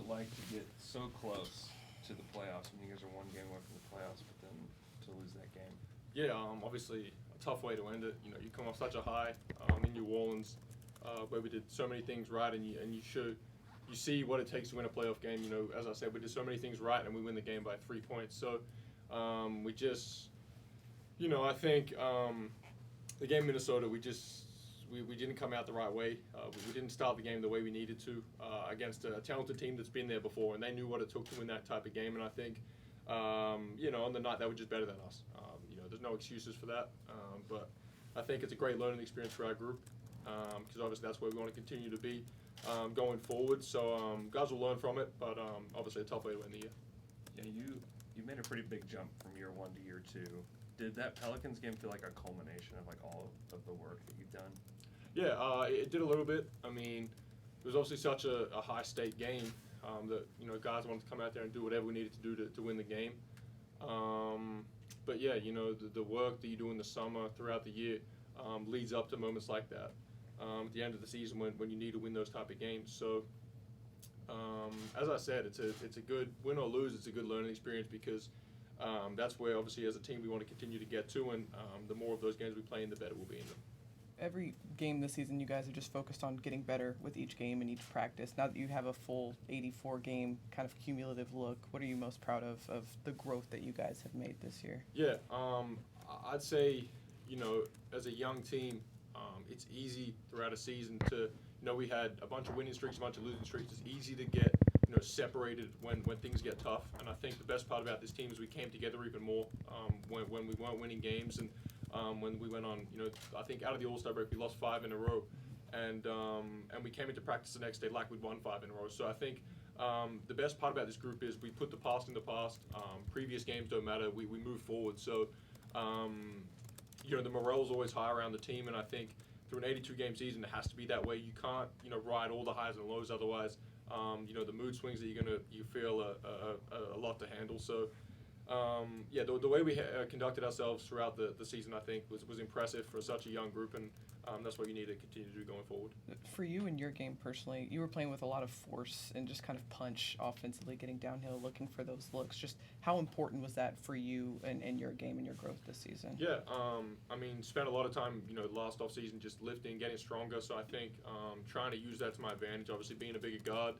it like to get so close to the playoffs when you guys are one game away from the playoffs, but then to lose that game? Yeah, obviously a tough way to end it. You know, you come off such a high in New Orleans, where we did so many things right, and you see what it takes to win a playoff game. You know, as I said, we did so many things right, and we win the game by 3 points. So we just, you know, I think the game in Minnesota, we didn't come out the right way. We didn't start the game the way we needed to against a talented team that's been there before, and they knew what it took to win that type of game. And I think, you know, on the night they were just better than us. You know, there's no excuses for that. But I think it's a great learning experience for our group because obviously that's where we want to continue to be going forward. So guys will learn from it, but obviously a tough way to end the year. Yeah, you made a pretty big jump from year 1 to year 2. Did that Pelicans game feel like a culmination of like all of the work that you've done? Yeah, it did a little bit. I mean, it was obviously such a high-stake game that, you know, guys wanted to come out there and do whatever we needed to do to win the game. But, yeah, you know, the work that you do in the summer throughout the year leads up to moments like that at the end of the season when you need to win those type of games. So, as I said, it's a good win or lose. It's a good learning experience because that's where, obviously, as a team, we want to continue to get to, and the more of those games we play in, the better we'll be in them. Every game this season, you guys have just focused on getting better with each game and each practice. Now that you have a full 84-game kind of cumulative look, what are you most proud of the growth that you guys have made this year? Yeah, I'd say, you know, as a young team, it's easy throughout a season to, you know, we had a bunch of winning streaks, a bunch of losing streaks. It's easy to get, you know, separated when things get tough. And I think the best part about this team is we came together even more when we weren't winning games and when we went on, you know, I think out of the All-Star break we lost 5 in a row, and we came into practice the next day like we'd won 5 in a row. So I think the best part about this group is we put the past in the past. Previous games don't matter. We move forward. So you know, the morale's always high around the team, and I think through an 82-game season it has to be that way. You can't, you know, ride all the highs and lows, otherwise you know, the mood swings that you feel a lot to handle. So yeah, the way we conducted ourselves throughout the season, I think, was impressive for such a young group, and that's what you need to continue to do going forward. For you in your game personally, you were playing with a lot of force and just kind of punch offensively, getting downhill, looking for those looks. Just how important was that for you and your game and your growth this season? Yeah, I mean, spent a lot of time, you know, last offseason just lifting, getting stronger. So I think trying to use that to my advantage, obviously being a bigger guard,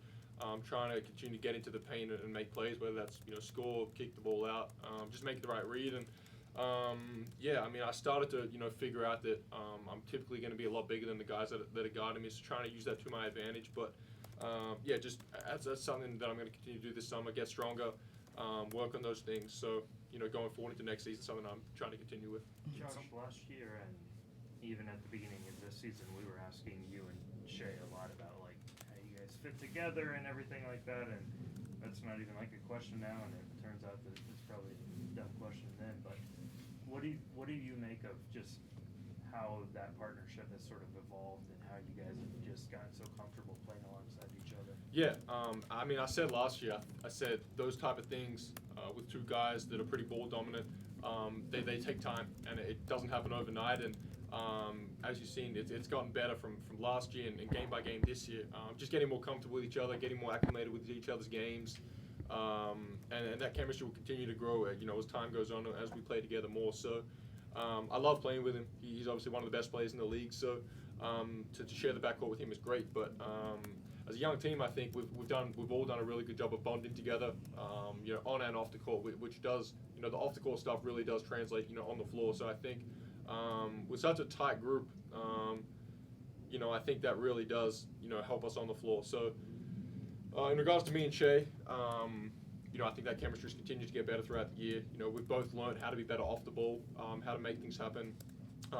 trying to continue to get into the paint and make plays, whether that's, you know, score, kick the ball out, just make the right read. And yeah, I mean, I started to, you know, figure out that I'm typically going to be a lot bigger than the guys that are guarding me, so trying to use that to my advantage. But yeah, just that's something that I'm going to continue to do this summer, get stronger, work on those things. So, you know, going forward into next season, something I'm trying to continue with. Josh, last year and even at the beginning of this season, we were asking you and Shea a lot about, like, how you guys fit together and everything like that, and that's not even like a question now, and it turns out that it's probably a dumb question then, but what do you make of just how that partnership has sort of evolved and how you guys have just gotten so comfortable playing alongside each other? Yeah, I mean, I said last year, I said those type of things with two guys that are pretty ball dominant, they take time, and it doesn't happen overnight. And as you've seen, it's gotten better from last year and game by game this year. Just getting more comfortable with each other, getting more acclimated with each other's games, and that chemistry will continue to grow, you know, as time goes on, as we play together more. So I love playing with him. He's obviously one of the best players in the league. So to share the backcourt with him is great. But as a young team, I think we've all done a really good job of bonding together, you know, on and off the court, which does, you know, the off the court stuff really does translate, you know, on the floor. So I think with such a tight group, you know, I think that really does, you know, help us on the floor. So in regards to me and Shea, you know, I think that chemistry's continued to get better throughout the year. You know, we've both learned how to be better off the ball, how to make things happen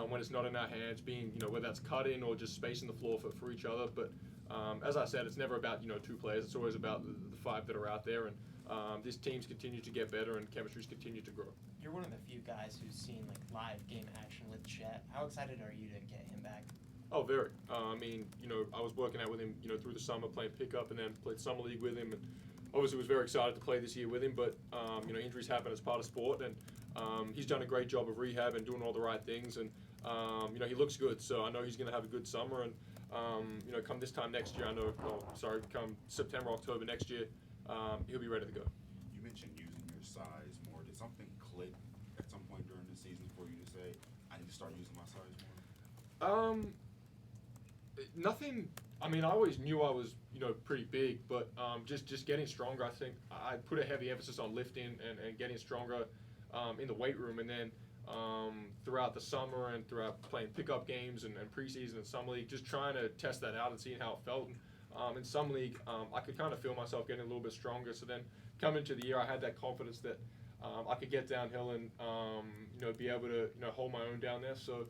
when it's not in our hands, being, you know, whether that's cutting or just spacing the floor for each other. But as I said, it's never about, you know, two players. It's always about the 5 that are out there. And this team's continued to get better and chemistry's continued to grow. You're one of the few guys who's seen like live game action with Chet. How excited are you to get him back? Oh, very. I mean, you know, I was working out with him, you know, through the summer, playing pickup, and then played summer league with him, and obviously was very excited to play this year with him. But you know, injuries happen as part of sport, and he's done a great job of rehab and doing all the right things, and you know, he looks good. So I know he's going to have a good summer, and come this time next year, come September, October next year, he'll be ready to go. You mentioned using your size more. Did something click at some point during the season for you to say, I need to start using my size more? Nothing. I mean, I always knew I was, pretty big, but just getting stronger. I think I put a heavy emphasis on lifting and getting stronger in the weight room, and then throughout the summer and throughout playing pickup games and preseason and summer league, just trying to test that out and seeing how it felt. In summer league, I could kind of feel myself getting a little bit stronger. So then coming into the year, I had that confidence that I could get downhill and be able to hold my own down there. So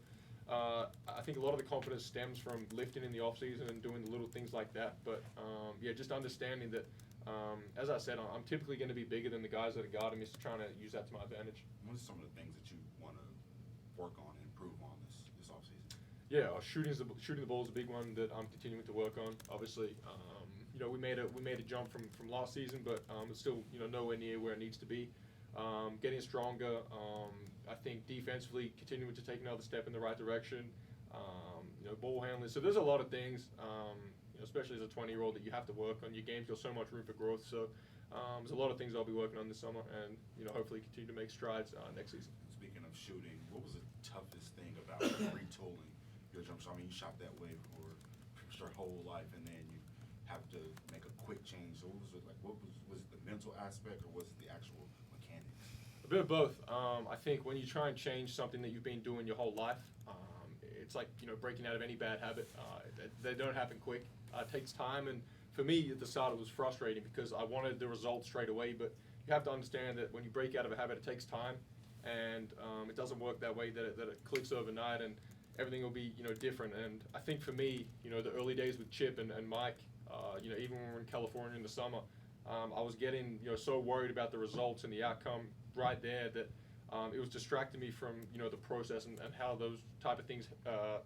I think a lot of the confidence stems from lifting in the off season and doing the little things like that. But just understanding that, as I said, I'm typically going to be bigger than the guys that are guarding me, so trying to use that to my advantage. What are some of the things that you want to work on and improve on this offseason? Yeah, shooting the ball is a big one that I'm continuing to work on. Obviously, we made a jump from last season, but it's still nowhere near where it needs to be. Getting stronger. I think defensively, continuing to take another step in the right direction. Ball handling. So there's a lot of things, especially as a 20-year-old, that you have to work on. Your game's got so much room for growth. So there's a lot of things I'll be working on this summer, and hopefully continue to make strides next season. Speaking of shooting, what was the toughest thing about retooling your jump shot? I mean, you shot that way for your whole life, and then you have to make a quick change. So what was it like? Was it the mental aspect, or was it the actual mechanics? A bit of both. I think when you try and change something that you've been doing your whole life, it's like breaking out of any bad habit. They don't happen quick. It takes time, and for me at the start it was frustrating because I wanted the results straight away. But you have to understand that when you break out of a habit, it takes time, and it doesn't work that way that it clicks overnight, and everything will be different. And I think for me, the early days with Chip and Mike, even when we were in California in the summer, I was getting so worried about the results and the outcome right there that it was distracting me from the process and how those type of things,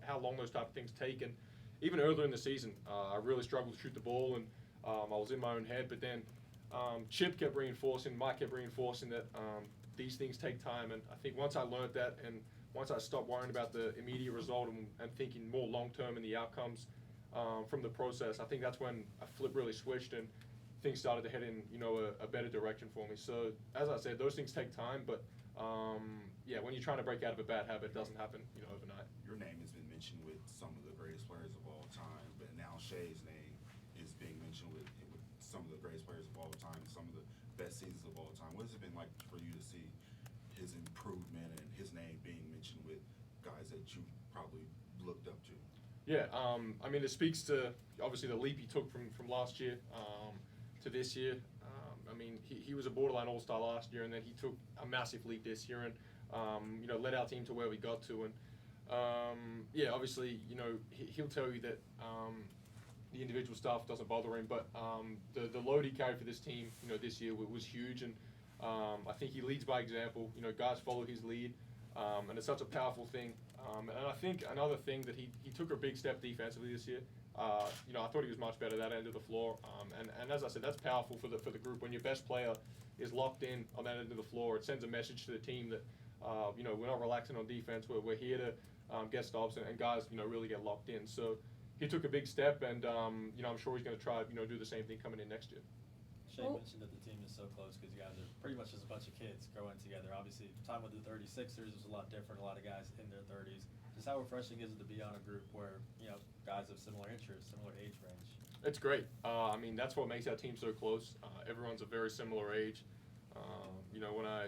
how long those type of things take. And even earlier in the season, I really struggled to shoot the ball, and I was in my own head. But then Chip kept reinforcing, Mike kept reinforcing that these things take time. And I think once I learned that, and once I stopped worrying about the immediate result and thinking more long term in the outcomes from the process, I think that's when a flip really switched and things started to head in a better direction for me. So as I said, those things take time, but when you're trying to break out of a bad habit, it doesn't happen overnight. Your name has been mentioned with some of the greatest players of all time, but now Shai's name is being mentioned with some of the greatest players of all time, some of the best seasons of all time. What has it been like for you to see his improvement and his name being mentioned with guys that you probably looked up to? Yeah, I mean, it speaks to obviously the leap he took from last year to this year. I mean, he was a borderline all-star last year, and then he took a massive leap this year, and led our team to where we got to. And obviously, he'll tell you that the individual stuff doesn't bother him, but the load he carried for this team, this year was huge, and I think he leads by example. Guys follow his lead, and it's such a powerful thing. And I think another thing that he took a big step defensively this year. I thought he was much better that end of the floor, and as I said, that's powerful for the group. When your best player is locked in on that end of the floor, it sends a message to the team that we're not relaxing on defense. We're here to get stops, and guys really get locked in. So he took a big step, and I'm sure he's going to try do the same thing coming in next year. Shay mentioned that the team is so close because you guys are pretty much just a bunch of kids growing together. Obviously, time with the 36ers was a lot different. A lot of guys in their 30s. Just how refreshing is it to be on a group where guys of similar interests, similar age range? It's great. I mean, that's what makes our team so close. Everyone's a very similar age. When I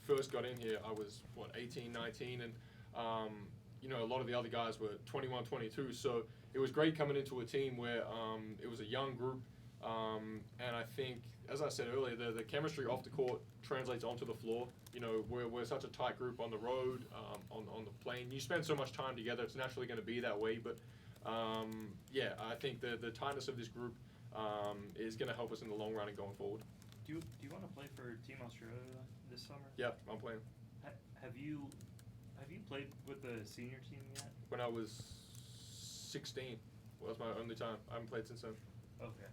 first got in here, I was 18, 19, and a lot of the other guys were 21, 22. So it was great coming into a team where it was a young group. And I think, as I said earlier, the chemistry off the court translates onto the floor. We're such a tight group on the road, on the plane. You spend so much time together, it's naturally going to be that way. But, I think the tightness of this group is going to help us in the long run and going forward. Do you want to play for Team Australia this summer? Yeah, I'm playing. Have you played with the senior team yet? When I was 16, that was my only time. I haven't played since then. Okay.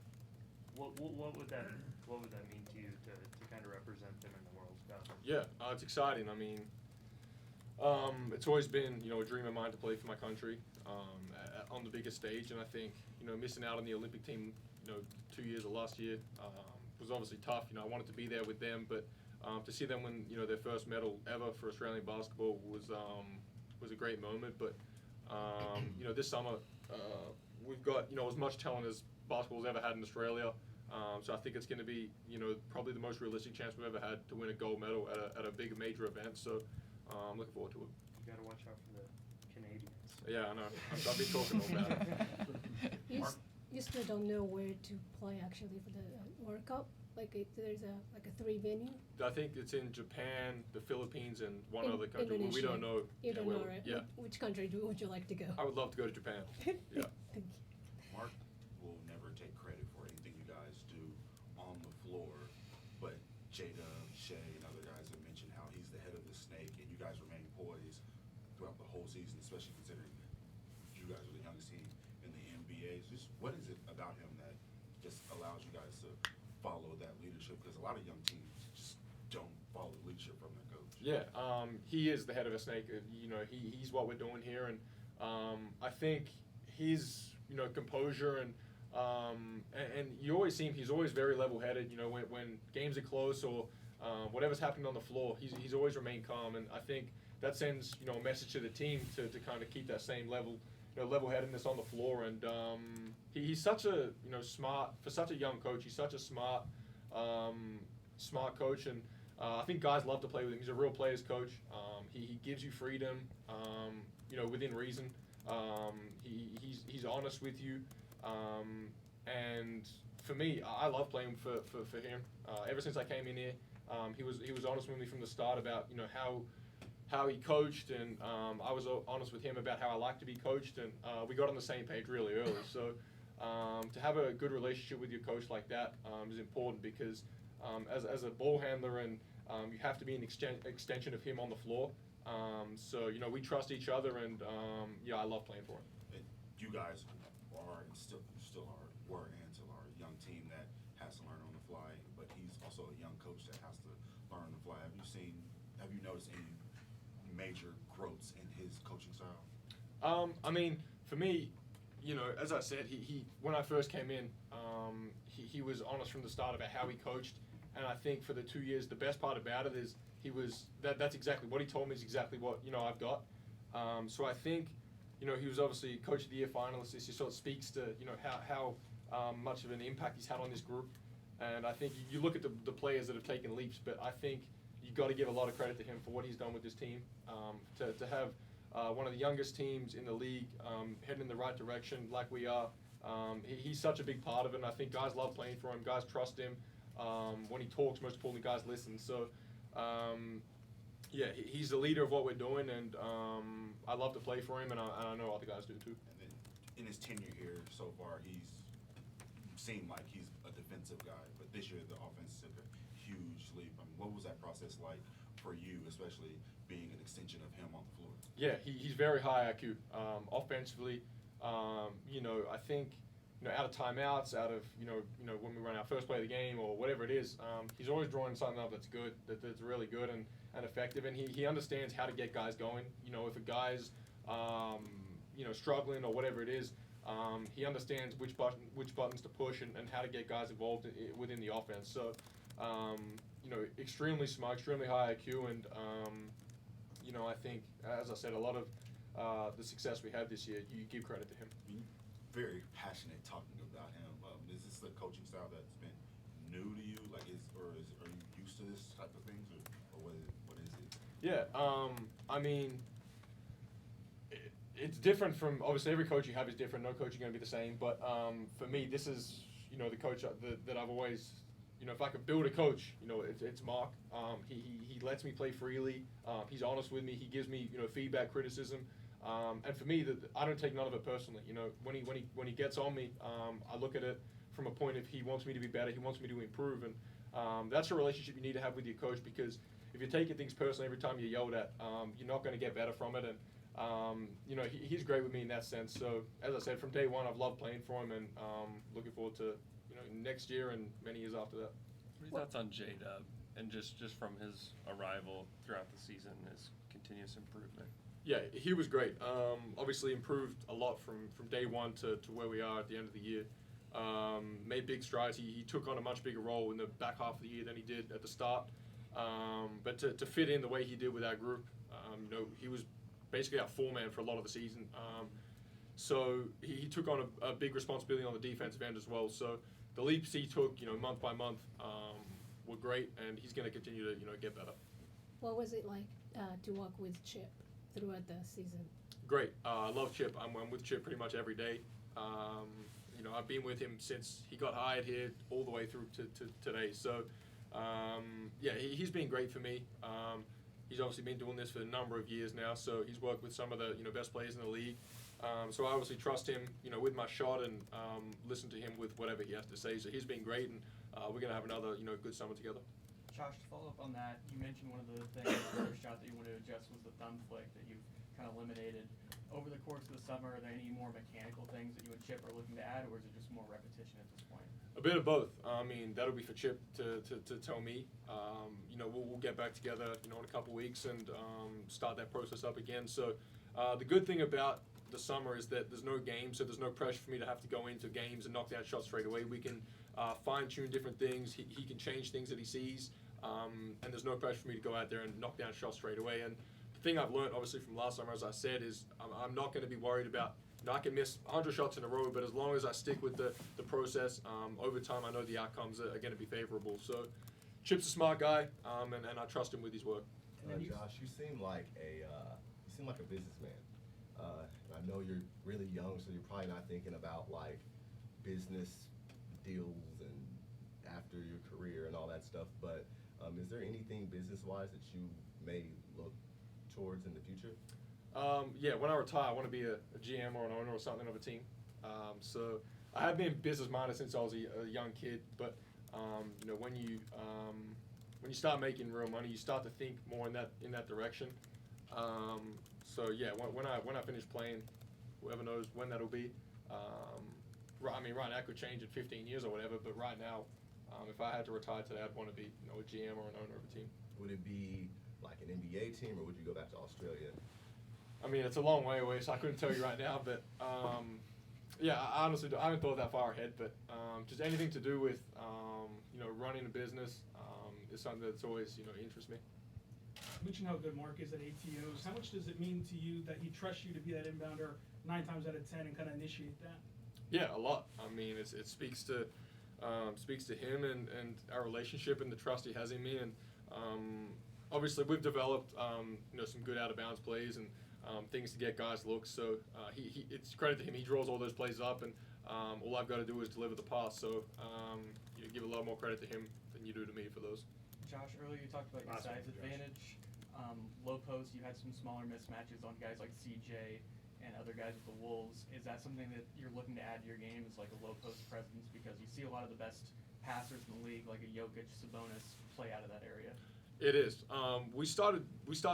What would that mean to you to kind of represent them in the World Cup? Yeah, it's exciting. I mean, It's always been, a dream of mine to play for my country on the biggest stage, and I think, missing out on the Olympic team, 2 years or last year was obviously tough. I wanted to be there with them, but to see them win, their first medal ever for Australian basketball was a great moment. But this summer we've got as much talent as basketball's ever had in Australia. So I think it's going to be probably the most realistic chance we've ever had to win a gold medal at a big major event. So I'm looking forward to it. You got to watch out for the Canadians. Yeah, I know. I've been talking all about it. You still don't know where to play actually for the World Cup. There's a 3 venue. I think it's in Japan, the Philippines, and one other country. Indonesia. We don't know. You don't know, right? Yeah. Which country would you like to go? I would love to go to Japan. Yeah. Thank you. Mark will never take credit for anything you guys do on the floor, but Jada, Shea, and other guys have mentioned how he's the head of the snake, and you guys remain poised throughout the whole season, especially considering you guys are the youngest team in the NBA. Just what is it about him that just allows you guys to follow that leadership? Because a lot of young teams just don't follow leadership from their coach. Yeah, he is the head of a snake. He's what we're doing here, and I think his composure and you always see him. He's always very level-headed. When games are close or whatever's happening on the floor, he's always remained calm, and I think that sends a message to the team to kind of keep that same level-headedness on the floor. And he's such a smart, for such a young coach. He's such a smart coach, and I think guys love to play with him. He's a real player's coach. He gives you freedom, within reason. He's honest with you, and for me, I love playing for him. Ever since I came in here, he was honest with me from the start about how he coached, and I was honest with him about how I like to be coached, and we got on the same page really early. So to have a good relationship with your coach like that is important, because as a ball handler, and you have to be an extension of him on the floor. So we trust each other, and I love playing for him. And you guys are and still were and still are a young team that has to learn on the fly, but he's also a young coach that has to learn on the fly. Have you noticed any major growths in his coaching style? For me, as I said, he when I first came in, he was honest from the start about how he coached, and I think for the 2 years, the best part about it is that's exactly what he told me is exactly what I've got. So I think he was obviously Coach of the Year finalist. This sort of speaks to how much of an impact he's had on this group, and I think you look at the players that have taken leaps, but I think you've got to give a lot of credit to him for what he's done with this team. To have one of the youngest teams in the league heading in the right direction like we are, he's such a big part of it, and I think guys love playing for him. Guys trust him. When he talks, most importantly, guys listen. So, he's the leader of what we're doing, and I love to play for him, and I know other guys do too. And then in his tenure here so far, he's seemed like he's a defensive guy, but this year the offense took a huge leap. What was that process like for you, especially being an extension of him on the floor? Yeah, he's very high IQ. Offensively, I think out of timeouts, out of when we run our first play of the game or whatever it is, he's always drawing something up that's good, that's really good and effective, and he understands how to get guys going. If a guy's struggling or whatever it is, he understands which buttons to push and how to get guys involved within the offense. So extremely smart, extremely high IQ, and I think, as I said, a lot of the success we had this year, you give credit to him. Very passionate talking about him. Is this the coaching style that's been new to you? Are you used to this type of things, or what is it? Yeah, it's different from, obviously every coach you have is different. No coach is going to be the same. But for me, this is the coach that I've always, if I could build a coach, it's Mark. He lets me play freely. He's honest with me. He gives me feedback, criticism. And for me, I don't take none of it personally. When he gets on me, I look at it from a point of he wants me to be better, he wants me to improve, and that's a relationship you need to have with your coach, because if you're taking things personally every time you're yelled at, you're not going to get better from it. And he's great with me in that sense. So as I said, from day one, I've loved playing for him, and looking forward to next year and many years after that. What are your thoughts on J-Dub, and just from his arrival throughout the season, his continuous improvement. Yeah, he was great. Obviously improved a lot from day one to where we are at the end of the year. Made big strides. He took on a much bigger role in the back half of the year than he did at the start. But to fit in the way he did with our group, he was basically our foreman for a lot of the season. So he took on a big responsibility on the defensive end as well. So the leaps he took, month by month, were great, and he's going to continue to, get better. What was it like to work with Chip throughout the season? Great. I love Chip. I'm with Chip pretty much every day. I've been with him since he got hired here all the way through to today. So, he's been great for me. He's obviously been doing this for a number of years now, so he's worked with some of the best players in the league. So I obviously trust him, with my shot and listen to him with whatever he has to say. So he's been great, and we're going to have another good summer together. Josh, to follow up on that, you mentioned one of the things, the first shot that you wanted to adjust was the thumb flick that you've kind of eliminated. Over the course of the summer, are there any more mechanical things that you and Chip are looking to add, or is it just more repetition at this point? A bit of both. I mean, that'll be for Chip to tell me. We'll get back together, in a couple weeks and start that process up again. So the good thing about the summer is that there's no game, so there's no pressure for me to have to go into games and knock down shots straight away. We can fine-tune different things. He can change things that he sees, and there's no pressure for me to go out there and knock down shots straight away. And the thing I've learned, obviously, from last summer, as I said, is I'm not going to be worried about, I can miss 100 shots in a row, but as long as I stick with the process, over time, I know the outcomes are going to be favorable. So Chip's a smart guy, and I trust him with his work. Josh, you seem like a businessman. I know you're really young, so you're probably not thinking about like business deals and after your career and all that stuff. But is there anything business-wise that you may look towards in the future? When I retire, I want to be a GM or an owner or something of a team. So I have been business-minded since I was a young kid. But when you start making real money, you start to think more in that direction. When I finish playing, whoever knows when that'll be. Right now it could change in 15 years or whatever, but right now, if I had to retire today, I'd want to be a GM or an owner of a team. Would it be like an NBA team, or would you go back to Australia? I mean, it's a long way away, so I couldn't tell you right now, but I honestly I haven't thought that far ahead, but just anything to do with running a business is something that's always interests me. You mentioned how good Mark is at ATOs. How much does it mean to you that he trusts you to be that inbounder 9 times out of 10 and kind of initiate that? Yeah, a lot. I mean, it speaks to him and our relationship and the trust he has in me. And obviously, we've developed some good out of bounds plays and things to get guys looks. So it's credit to him. He draws all those plays up, and all I've got to do is deliver the pass. So you give a lot more credit to him than you do to me for those. Josh, earlier you talked about your size advantage. Low post, you had some smaller mismatches on guys like CJ and other guys with the Wolves. Is that something that you're looking to add to your game, is like a low post presence? Because you see a lot of the best passers in the league, like a Jokic, Sabonis, play out of that area. It is. We started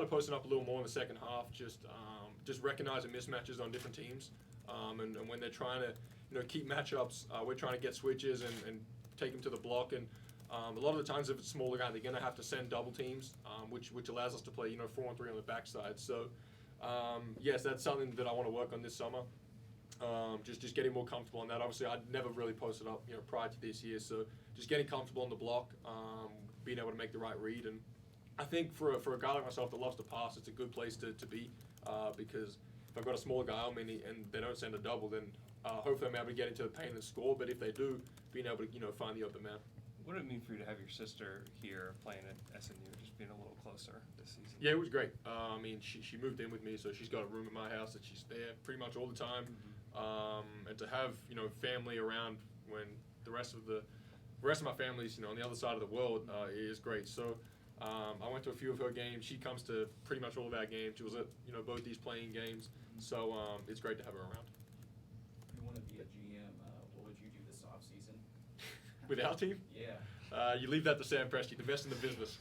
posting up a little more in the second half, just recognizing mismatches on different teams, and when they're trying to keep matchups, we're trying to get switches and take them to the block. And a lot of the times, if it's a smaller guy, they're going to have to send double teams, which allows us to play 4-on-3 on the backside. So yes, that's something that I want to work on this summer. Just getting more comfortable on that. Obviously, I'd never really posted up prior to this year, so just getting comfortable on the block, being able to make the right read. And I think for a guy like myself that loves to pass, it's a good place to be, because if I've got a smaller guy on me and they don't send a double, then hopefully I'm able to get into the paint and score. But if they do, being able to find the open man. What did it mean for you to have your sister here playing at SMU, just being a little closer this season? Yeah, it was great. I mean, she moved in with me, so she's got a room in my house that she's there pretty much all the time. Mm-hmm. And to have family around when the rest of my family's on the other side of the world is great. So I went to a few of her games. She comes to pretty much all of our games. She was at both these playing games. So it's great to have her around. If you want to be a GM, what would you do this offseason? With our team? Yeah. You leave that to Sam Presti, the best in the business.